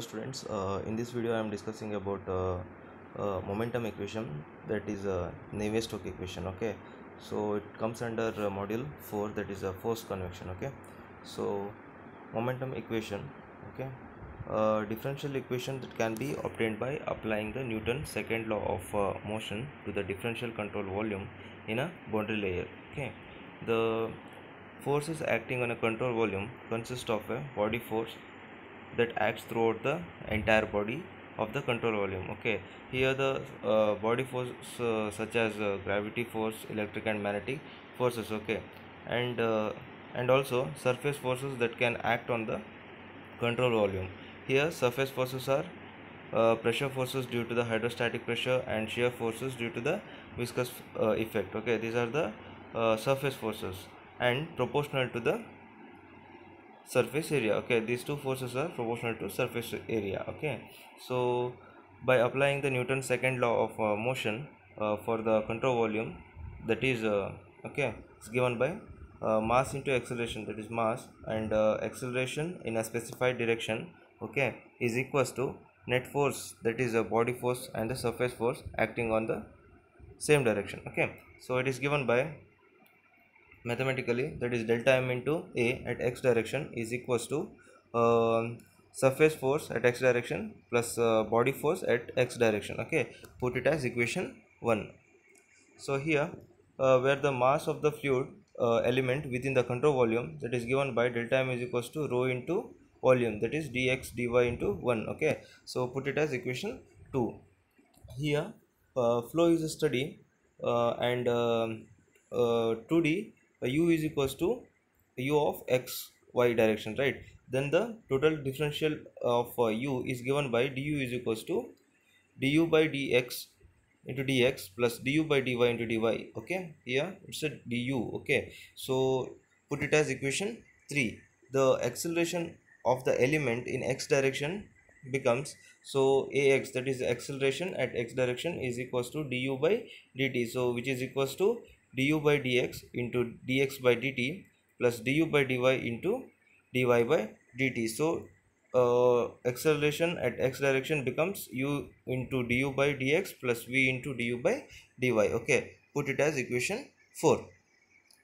students. In this video I am discussing about momentum equation, that is Navier-Stokes equation. Okay, so it comes under module 4, that is force convection. Okay, so momentum equation, okay, differential equation that can be obtained by applying the Newton's second law of motion to the differential control volume in a boundary layer. Okay, the forces acting on a control volume consist of a body force that acts throughout the entire body of the control volume. Okay, here the body force such as gravity force, electric and magnetic forces. Okay, and uh, and also surface forces that can act on the control volume. Here surface forces are pressure forces due to the hydrostatic pressure and shear forces due to the viscous effect. Okay, these are the surface forces and proportional to the surface area. Okay, these two forces are proportional to surface area. Okay, so by applying the Newton's second law of motion for the control volume, that is okay, it's given by mass into acceleration, that is mass, and acceleration in a specified direction, okay, is equals to net force, that is a body force, and the surface force acting on the same direction. Okay, so it is given by mathematically, that is delta m into a at x direction is equals to surface force at x direction plus body force at x direction. Okay, put it as equation 1. So here where the mass of the fluid element within the control volume, that is given by delta m is equals to rho into volume, that is dx dy into 1. Okay, so put it as equation 2. Here flow is a study and 2D u is equals to u of x y direction, right? Then the total differential of u is given by du is equals to du by dx into dx plus du by dy into dy. Okay, here it's a du. Okay, so put it as equation 3. The acceleration of the element in x direction becomes, so ax, that is acceleration at x direction, is equals to du by dt, so which is equals to du by dx into dx by dt plus du by dy into dy by dt. So acceleration at x direction becomes u into du by dx plus v into du by dy. Okay, put it as equation 4.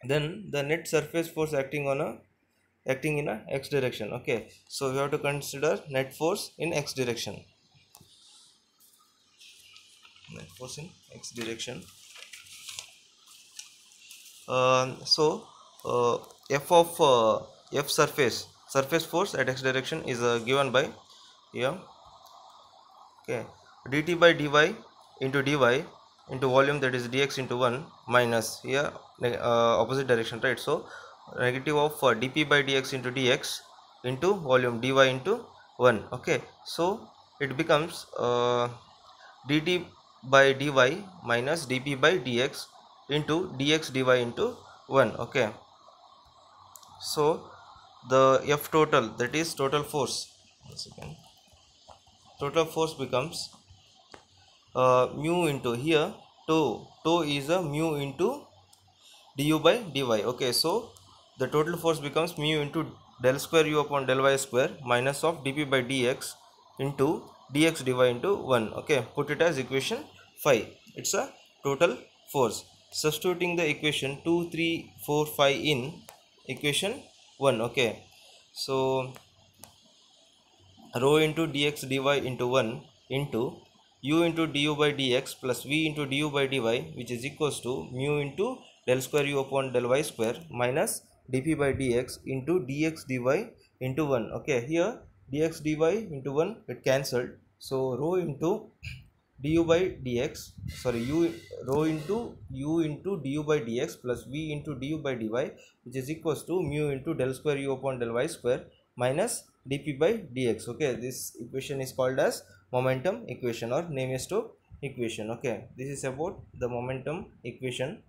Then the net surface force acting in a x direction. Okay, so we have to consider net force in x direction. Net force in x direction. So f of f surface force at x direction is given by here, okay, dt by dy into dy into volume, that is dx into 1 minus here opposite direction, right? So negative of dp by dx into dx into volume dy into 1. Okay, so it becomes dt by dy minus dp by dx into dx dy into 1. Okay, so the f total, that is total force, once again, total force becomes mu into here tau is a mu into du by dy. Okay, so the total force becomes mu into del square u upon del y square minus of dp by dx into dx dy into 1. Okay, put it as equation 5. It's a total force. Substituting the equation 2 3 4 5 in equation 1. Okay, so rho into dx dy into 1 into u into du by dx plus v into du by dy, which is equals to mu into del square u upon del y square minus dp by dx into dx dy into 1. Okay, here dx dy into 1 get cancelled, so rho into du by dx, sorry, rho into u into du by dx plus v into du by dy, which is equals to mu into del square u upon del y square minus dp by dx. Okay, this equation is called as momentum equation or Navier-Stokes equation. Okay, this is about the momentum equation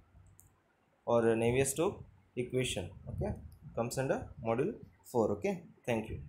or Navier-Stokes equation. Okay, comes under module 4. Okay, thank you.